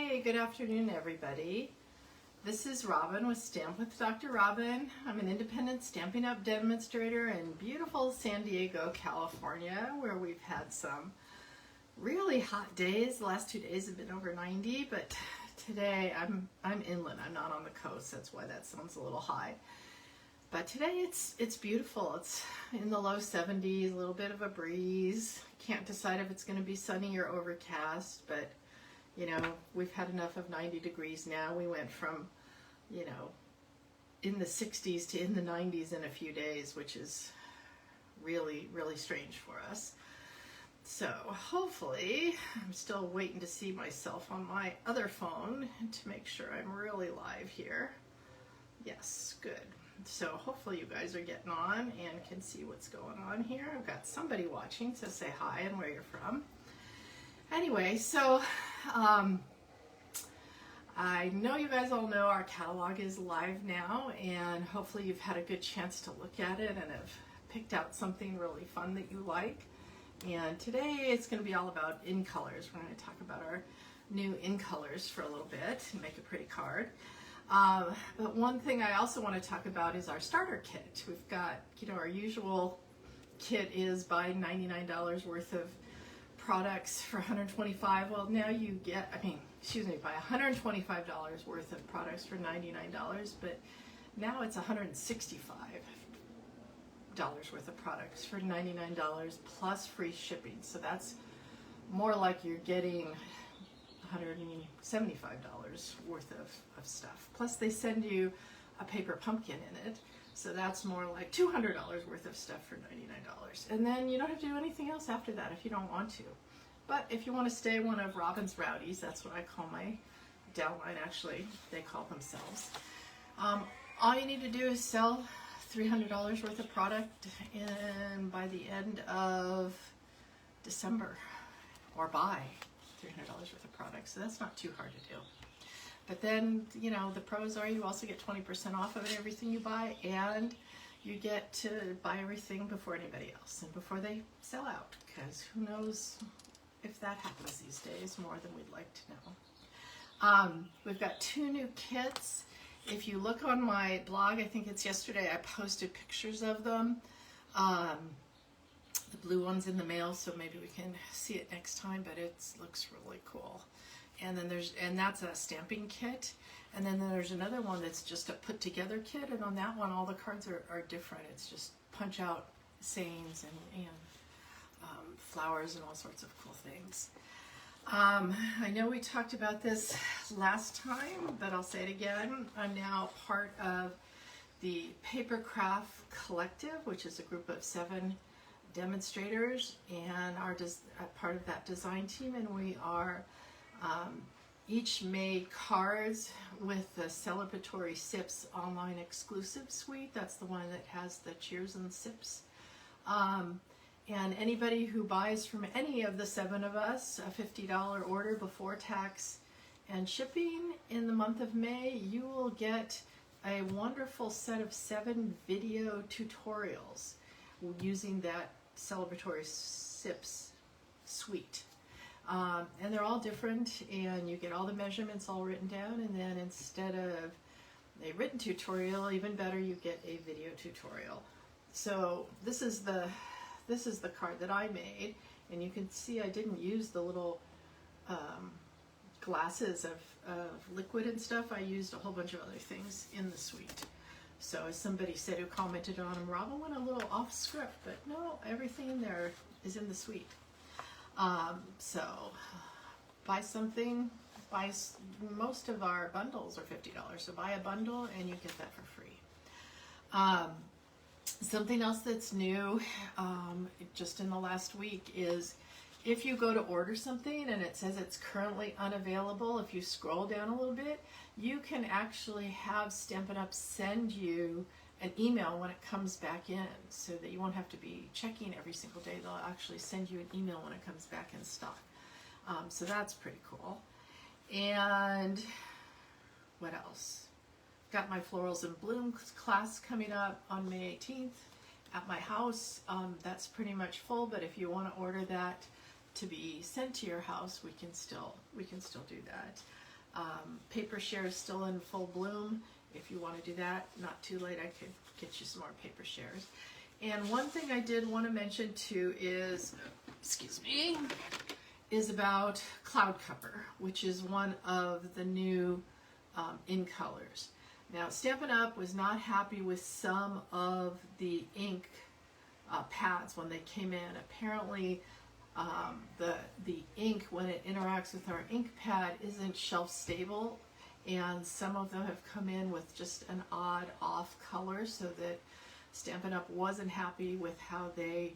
Hey, good afternoon, everybody. This is Robin with Stamp with Dr. Robin. I'm an independent Stampin' Up! Demonstrator in beautiful San Diego, California, where we've had some really hot days. The last 2 days have been over 90, but today I'm inland. I'm not on the coast. That's why that sounds a little high. But today it's beautiful. It's in the low 70s, a little bit of a breeze. Can't decide if it's going to be sunny or overcast, but you know, we've had enough of 90 degrees now. We went from, you know, in the 60s to in the 90s in a few days, which is really, really strange for us. So hopefully, I'm still waiting to see myself on my other phone to make sure I'm really live here. Yes, good. So hopefully you guys are getting on and can see what's going on here. I've got somebody watching, so say hi and where you're from. Anyway, so I know you guys all know our catalog is live now, and hopefully you've had a good chance to look at it and have picked out something really fun that you like. And today it's going to be all about in colors. We're going to talk about our new in colors for a little bit and make a pretty card. But one thing I also want to talk about is our starter kit. We've got, you know, our usual kit is buy $99 worth of products for $125. Well, now you get, buy $125 worth of products for $99, but now it's $165 worth of products for $99 plus free shipping. So that's more like you're getting $175 worth of stuff. Plus they send you a paper pumpkin in it. So that's more like $200 worth of stuff for $99. And then you don't have to do anything else after that if you don't want to. But if you want to stay one of Robin's rowdies, that's what I call my downline, actually, they call themselves. All you need to do is sell $300 worth of product by the end of December, or buy $300 worth of product. So that's not too hard to do. But then, you know, the pros are you also get 20% off of everything you buy, and you get to buy everything before anybody else and before they sell out, because who knows if that happens these days more than we'd like to know. We've got 2 new kits. If you look on my blog, I think it's yesterday, I posted pictures of them. The blue one's in the mail, so maybe we can see it next time, but it looks really cool. And then that's a stamping kit. And then there's another one that's just a put together kit, and on that one all the cards are different. It's just punch out sayings and flowers and all sorts of cool things. I know we talked about this last time, but I'll say it again. I'm now part of the Papercraft Collective, which is a group of 7 demonstrators, and are part of that design team, and we are each made cards with the celebratory SIPs online exclusive suite. That's the one that has the cheers and sips. And anybody who buys from any of the 7 of us a $50 order before tax and shipping in the month of May, you will get a wonderful set of 7 video tutorials using that celebratory SIPs suite. And they're all different, and you get all the measurements all written down, and then instead of a written tutorial, even better, you get a video tutorial. So this is the card that I made, and you can see I didn't use the little glasses of liquid and stuff. I used a whole bunch of other things in the suite. So as somebody said who commented on them, Robin went a little off script, but no, everything in there is in the suite. So buy something, most of our bundles are $50, so buy a bundle and you get that for free. Something else that's new just in the last week is if you go to order something and it says it's currently unavailable, if you scroll down a little bit, you can actually have Stampin' Up! Send you an email when it comes back in, so that you won't have to be checking every single day. They'll actually send you an email when it comes back in stock. So that's pretty cool. And what else? Got my Florals and Blooms class coming up on May 18th at my house. That's pretty much full, but if you want to order that to be sent to your house, we can still do that. Paper share is still in full bloom. If you want to do that, not too late, I could get you some more paper shares. And one thing I did want to mention too is, excuse me, is about cloud cover, which is one of the new in colors. Now, Stampin' Up! Was not happy with some of the ink pads when they came in. Apparently, the ink, when it interacts with our ink pad, isn't shelf stable, and some of them have come in with just an odd off color, so that Stampin' Up! Wasn't happy with how they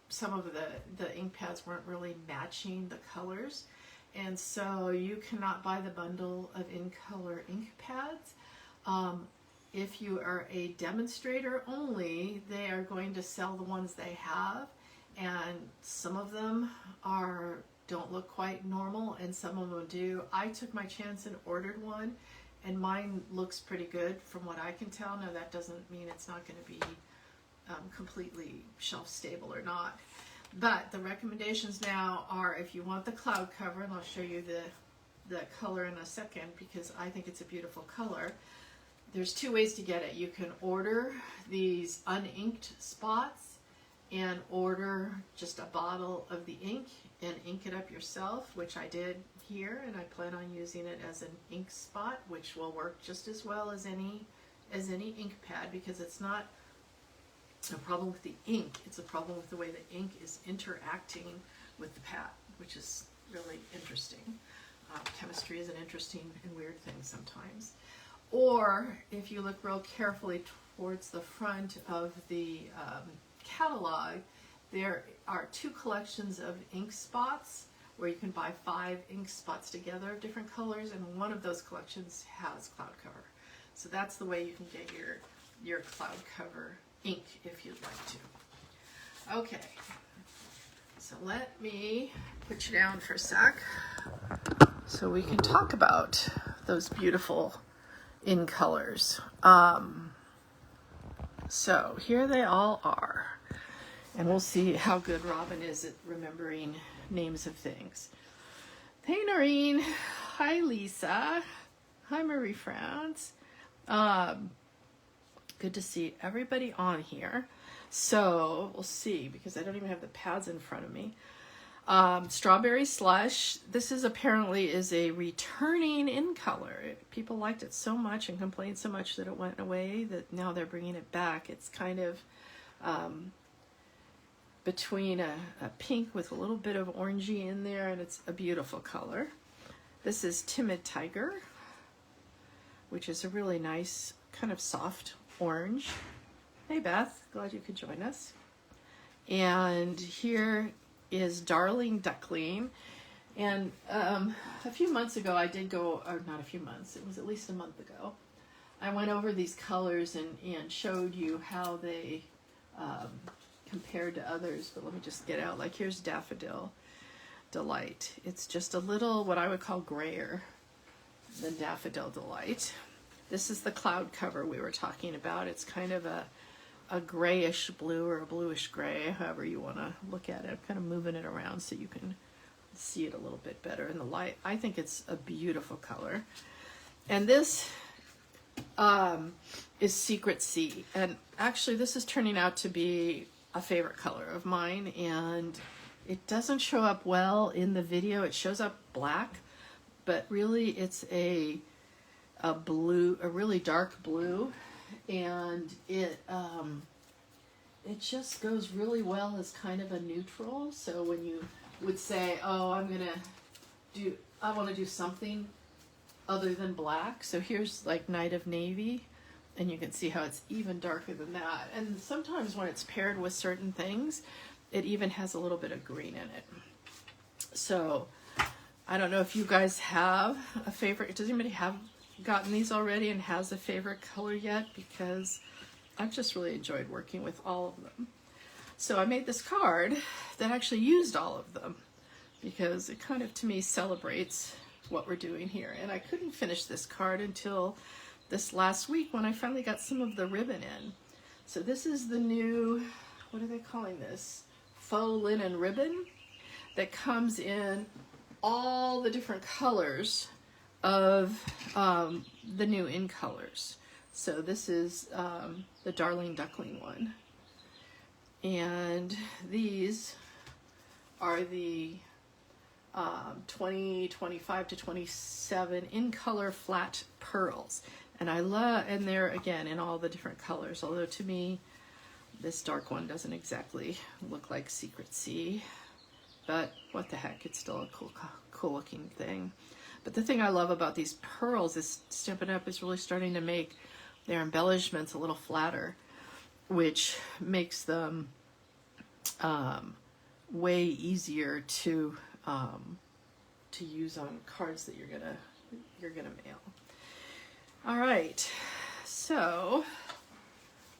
some of the ink pads weren't really matching the colors, and so you cannot buy the bundle of in color ink pads. If you are a demonstrator only, they are going to sell the ones they have, and some of them don't look quite normal, and some of them do. I took my chance and ordered one, and mine looks pretty good from what I can tell. Now, that doesn't mean it's not going to be completely shelf stable or not. But the recommendations now are, if you want the cloud cover, and I'll show you the color in a second because I think it's a beautiful color. There's two ways to get it. You can order these uninked spots and order just a bottle of the ink and ink it up yourself, which I did here, and I plan on using it as an ink spot, which will work just as well as any ink pad, because it's not a problem with the ink, it's a problem with the way the ink is interacting with the pad, which is really interesting. Chemistry is an interesting and weird thing sometimes. Or if you look real carefully towards the front of the catalog, there are two collections of ink spots where you can buy 5 ink spots together of different colors, and one of those collections has cloud cover. So that's the way you can get your cloud cover ink if you'd like to. Okay, so let me put you down for a sec so we can talk about those beautiful in colors. So here they all are, and we'll see how good Robin is at remembering names of things. Hey Noreen, hi Lisa, hi Marie France. Good to see everybody on here. So we'll see, because I don't even have the pads in front of me. Strawberry Slush. This is apparently a returning in color. People liked it so much and complained so much that it went away that now they're bringing it back. It's kind of between a pink with a little bit of orangey in there, and it's a beautiful color. This is Timid Tiger, which is a really nice kind of soft orange. Hey Beth, glad you could join us. And here is Darling Duckling. And a few months ago I did go, or not a few months, it was at least a month ago, I went over these colors and showed you how they compared to others. But let me just get out, like here's Daffodil Delight. It's just a little, what I would call grayer than Daffodil Delight. This is the cloud cover we were talking about. It's kind of a grayish blue or a bluish gray, however you want to look at it. I'm kind of moving it around so you can see it a little bit better in the light. I think it's a beautiful color. And this is Secret Sea. And actually this is turning out to be a favorite color of mine, and it doesn't show up well in the video. It shows up black, but really it's a blue, a really dark blue, and it just goes really well as kind of a neutral. So when you would say, oh, I want to do something other than black, so here's like Night of Navy, and you can see how it's even darker than that. And sometimes when it's paired with certain things, it even has a little bit of green in it. So I don't know if you guys have a favorite. Does anybody have gotten these already and has a favorite color yet? Because I've just really enjoyed working with all of them. So I made this card that actually used all of them, because it kind of, to me, celebrates what we're doing here. And I couldn't finish this card until this last week when I finally got some of the ribbon in. So this is the new, what are they calling this? Faux linen ribbon that comes in all the different colors of the new in colors. So this is the Darling Duckling one. And these are the 20, 25 to 27 in color flat pearls. And I love, and they're again in all the different colors, although to me this dark one doesn't exactly look like Secret Sea, but what the heck, it's still a cool looking thing. But the thing I love about these pearls is Stampin' Up! Is really starting to make their embellishments a little flatter, which makes them way easier to use on cards that you're gonna mail. All right, so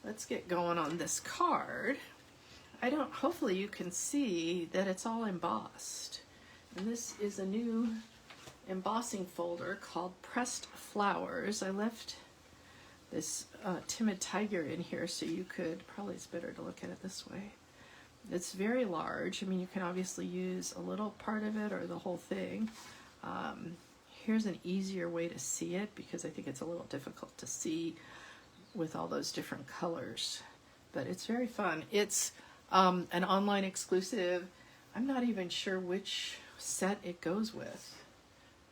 let's get going on this card. Hopefully you can see that it's all embossed. And this is a new embossing folder called Pressed Flowers. I left this timid tiger in here so you could, probably it's better to look at it this way. It's very large. I mean, you can obviously use a little part of it or the whole thing. Here's an easier way to see it because I think it's a little difficult to see with all those different colors. But it's very fun. It's an online exclusive. I'm not even sure which set it goes with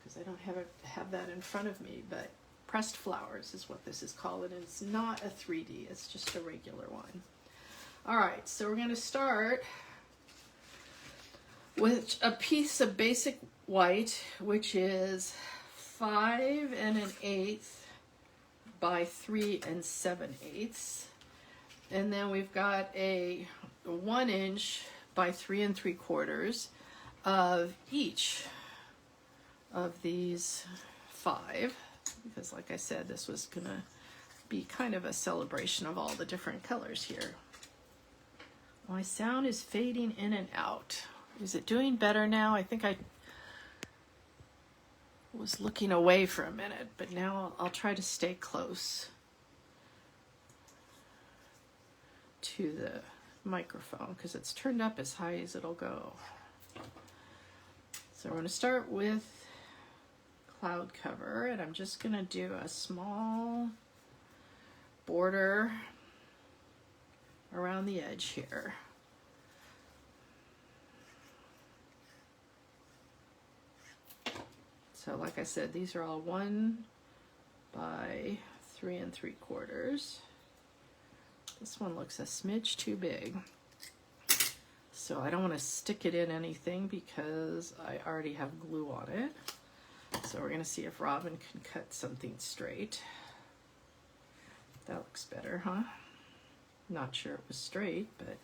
because I don't have that in front of me, but Pressed Flowers is what this is called, and it's not a 3D, it's just a regular one. All right, so we're going to start with a piece of basic white, which is 5 1/8 by 3 7/8. And then we've got a 1 inch by 3 3/4 of each of these 5, because like I said, this was gonna be kind of a celebration of all the different colors here. My sound is fading in and out. Is it doing better now? I think I was looking away for a minute, but now I'll try to stay close to the microphone because it's turned up as high as it'll go. So we're going to start with cloud cover, and I'm just going to do a small border around the edge here. So like I said, these are all 1 by 3 3/4. This one looks a smidge too big, so I don't want to stick it in anything because I already have glue on it. So we're going to see if Robin can cut something straight. That looks better, huh? Not sure it was straight, but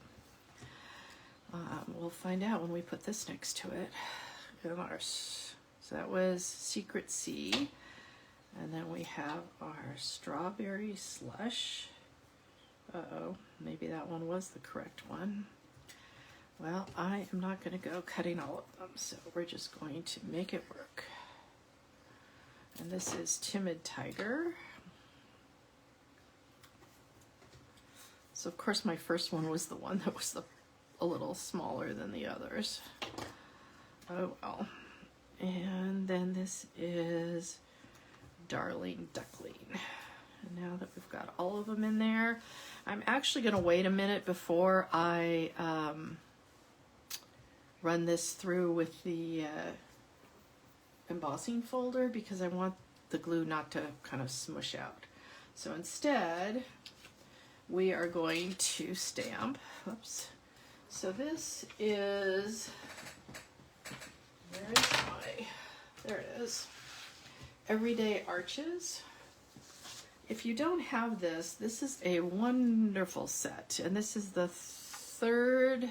we'll find out when we put this next to it. So that was Secret Sea, and then we have our Strawberry Slush. Uh-oh, maybe that one was the correct one. Well, I am not going to go cutting all of them, so we're just going to make it work. And this is Timid Tiger. So of course my first one was the one that was a little smaller than the others. Oh well. And then this is Darling Duckling. And now that we've got all of them in there, I'm actually going to wait a minute before I run this through with the embossing folder because I want the glue not to kind of smush out. So instead, we are going to stamp. Oops. So this is, there it is, Everyday Arches. If you don't have this, this is a wonderful set, and this is the third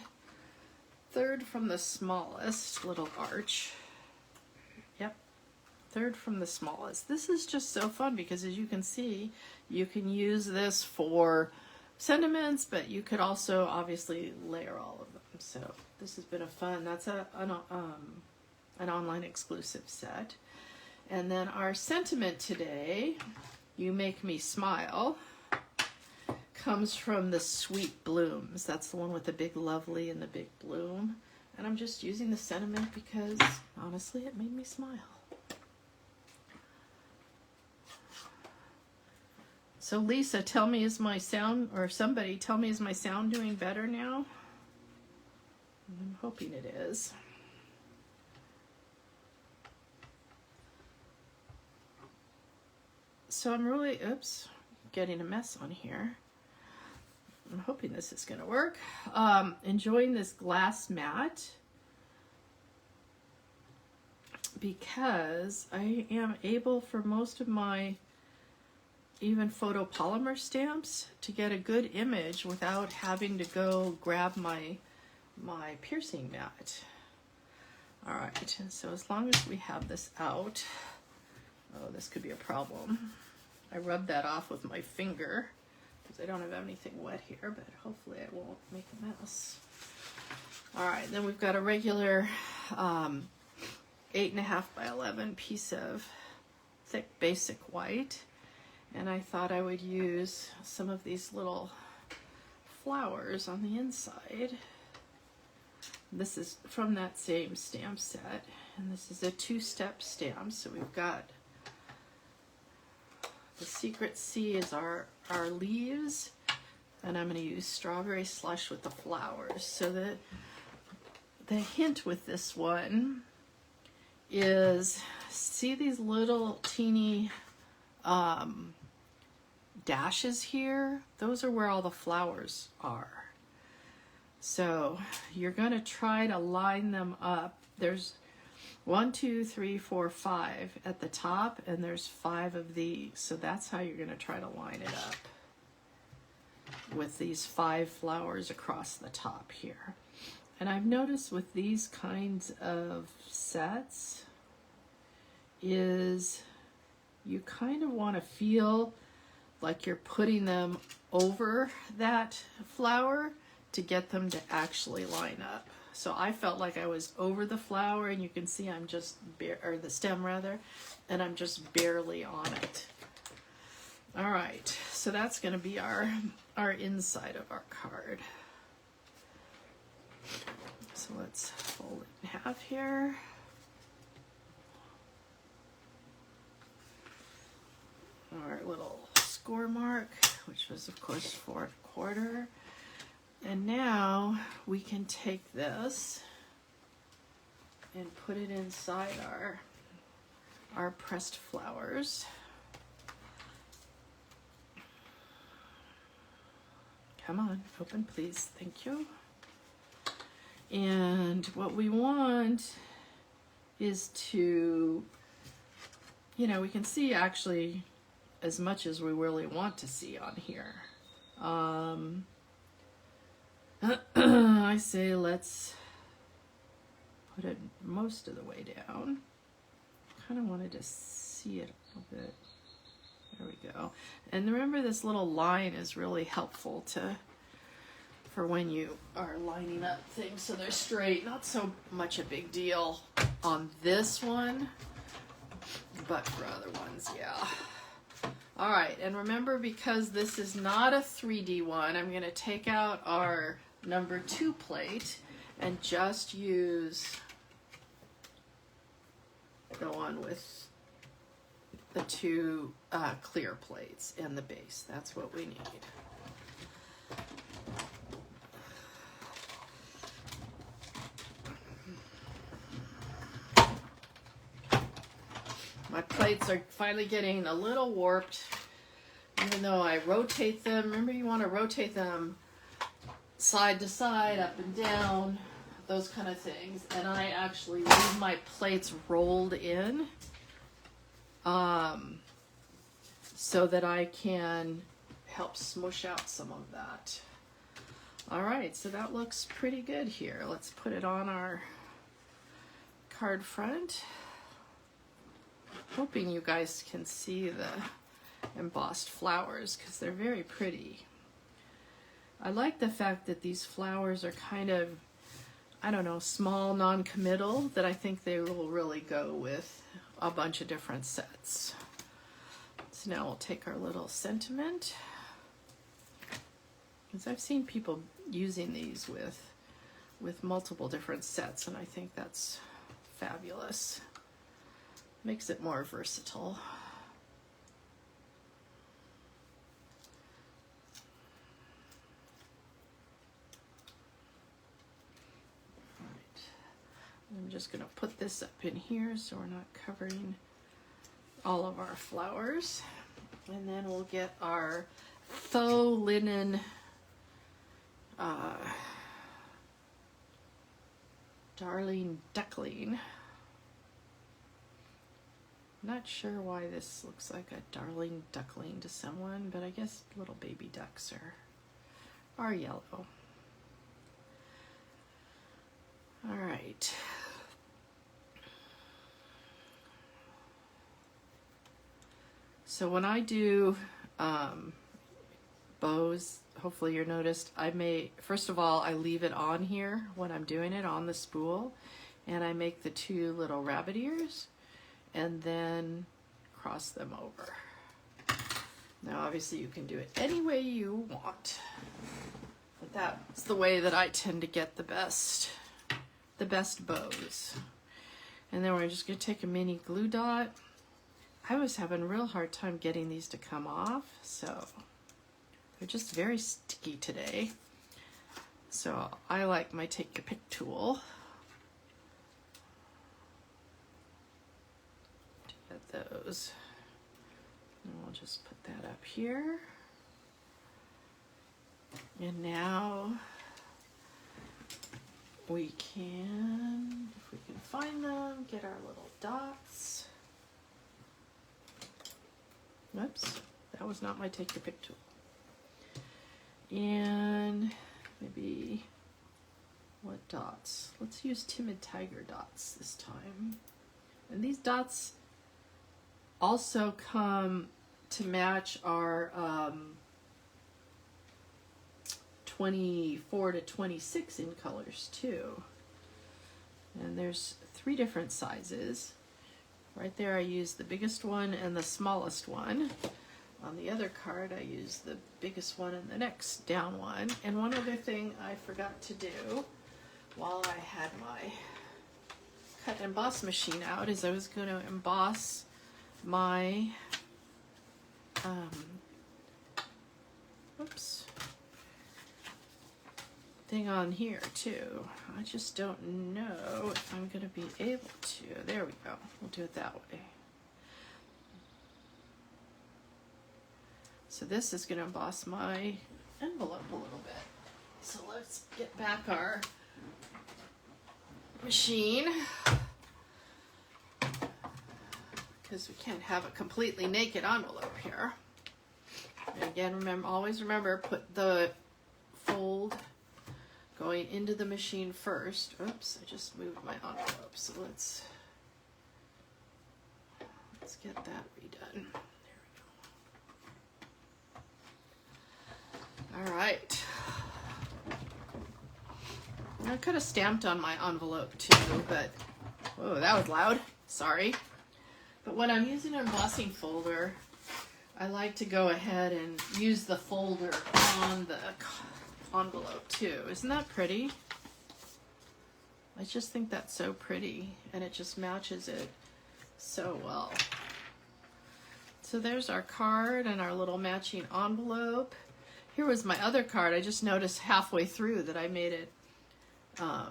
from the smallest little arch. Yep, third from the smallest. This is just so fun because, as you can see, you can use this for sentiments, but you could also obviously layer all of them. So this has been a fun. That's an online exclusive set. And then our sentiment today, You Make Me Smile, comes from the Sweet Blooms. That's the one with the big lovely and the big bloom. And I'm just using the sentiment because honestly it made me smile. So Lisa, tell me, is my sound, or somebody tell me, is my sound doing better now? I'm hoping it is. So I'm really, getting a mess on here. I'm hoping this is going to work. Enjoying this glass mat because I am able for most of my even photopolymer stamps to get a good image without having to go grab my piercing mat. All right, and so as long as we have this out, oh, this could be a problem. I rubbed that off with my finger because I don't have anything wet here, but hopefully I won't make a mess. All right, then we've got a regular 8.5 by 11 piece of thick basic white. And I thought I would use some of these little flowers on the inside. This is from that same stamp set. And this is a 2-step stamp. So we've got the Secret Sea is our leaves. And I'm going to use strawberry slush with the flowers. So the hint with this one is, see these little teeny dashes here? Those are where all the flowers are. So you're going to try to line them up. There's 1, 2, 3, 4, 5 at the top, and there's 5 of these. So that's how you're going to try to line it up with these 5 flowers across the top here. And I've noticed with these kinds of sets is you kind of want to feel like you're putting them over that flower to get them to actually line up. So I felt like I was over the flower, and you can see I'm just or the stem rather, and I'm just barely on it. All right, so that's going to be our inside of our card. So let's fold it in half here. Our little score mark, which was of course 4 1/4. And now we can take this and put it inside our pressed flowers. Come on, open please, thank you. And what we want is to, you know, we can see actually as much as we really want to see on here. I say let's put it most of the way down. Kind of wanted to see it a little bit. There we go. And remember, this little line is really helpful for when you are lining up things so they're straight. Not so much a big deal on this one, but for other ones, yeah. All right, and remember, because this is not a 3D one, I'm going to take out our number 2 plate and just use the one with the 2 clear plates and the base. That's what we need. My plates are finally getting a little warped, even though I rotate them. Remember, you want to rotate them side to side, up and down, those kind of things. And I actually leave my plates rolled in so that I can help smush out some of that. All right, so that looks pretty good here. Let's put it on our card front. Hoping you guys can see the embossed flowers because they're very pretty. I like the fact that these flowers are kind of, I don't know, small, non-committal, that I think they will really go with a bunch of different sets. So now we'll take our little sentiment, because I've seen people using these with with multiple different sets, and I think that's fabulous. Makes it more versatile. I'm just going to put this up in here so we're not covering all of our flowers. And then we'll get our faux linen Darling Duckling. Not sure why this looks like a darling duckling to someone, but I guess little baby ducks are yellow. All right. So when I do bows, hopefully you're noticed, first of all, I leave it on here when I'm doing it on the spool, and I make the 2 little rabbit ears and then cross them over. Now obviously you can do it any way you want, but that's the way that I tend to get the best bows. And then we're just going to take a mini glue dot. I was having a real hard time getting these to come off, so they're just very sticky today. So I like my Take Your Pick tool to get those. And we'll just put that up here. And now we can, if we can find them, get our little dots. Oops, that was not my Take Your Pick tool. And maybe, what dots? Let's use Timid Tiger dots this time. And these dots also come to match our 24 to 26 in colors too. And there's 3 different sizes. Right there I use the biggest one and the smallest one. On the other card I use the biggest one and the next down one. And one other thing I forgot to do while I had my cut and emboss machine out is I was going to emboss my thing on here too. I just don't know if I'm going to be able to. There we go. We'll do it that way. So this is going to emboss my envelope a little bit. So let's get back our machine, because we can't have a completely naked envelope here. And again, always remember, put the fold going into the machine first. Oops, I just moved my envelope. So let's get that redone. There we go. All right. I could have stamped on my envelope too, but whoa, that was loud. Sorry. But when I'm using an embossing folder, I like to go ahead and use the folder on the envelope too. Isn't that pretty? I just think that's so pretty, and it just matches it so well. So there's our card and our little matching envelope. Here was my other card. I just noticed halfway through that I made it a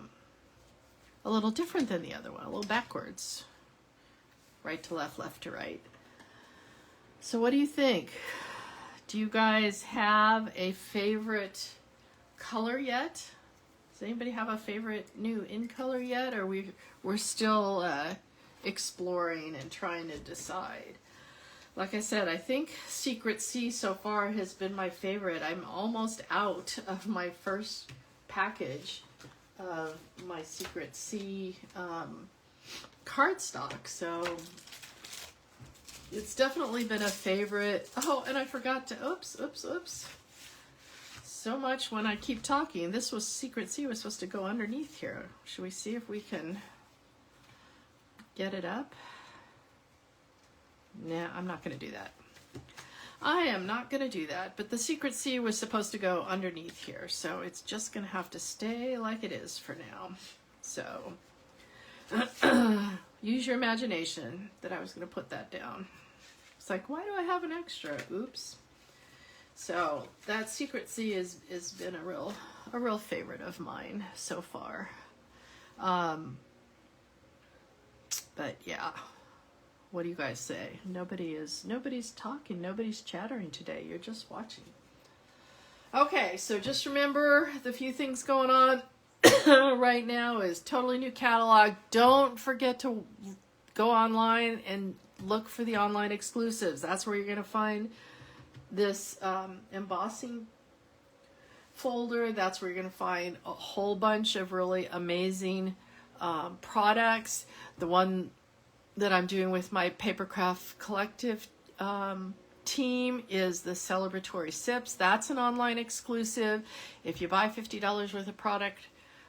little different than the other one, a little backwards. Right to left, left to right. So what do you think? Do you guys have a favorite color yet? Does anybody have a favorite new in color yet? Or we're still exploring and trying to decide? Like I said, I think Secret Sea so far has been my favorite. I'm almost out of my first package of my Secret Sea cardstock, so it's definitely been a favorite. Oh, and I forgot to, oops. So much when I keep talking. This was Secret Sea, was supposed to go underneath here. Should we see if we can get it up? Nah, I'm not going to do that. I am not going to do that, but the Secret C was supposed to go underneath here, so it's just going to have to stay like it is for now. So, use your imagination that I was going to put that down. It's like, why do I have an extra? Oops. So, that Secret C has been a real favorite of mine so far. But yeah. What do you guys say? Nobody's talking, nobody's chattering today. You're just watching. Okay, so just remember the few things going on right now is totally new catalog. Don't forget to go online and look for the online exclusives. That's where you're going to find this embossing folder. That's where you're going to find a whole bunch of really amazing products. The one that I'm doing with my Papercraft Collective team is the celebratory sips. That's an online exclusive. If you buy $50 worth of product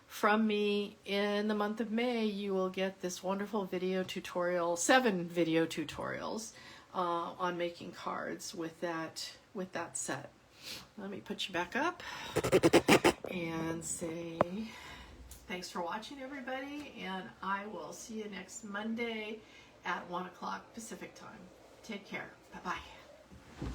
from me in the month of May, you will get this wonderful video tutorial, 7 video tutorials on making cards with that set. Let me put you back up and say thanks for watching, everybody, and I will see you next Monday at 1 o'clock Pacific time. Take care. Bye-bye.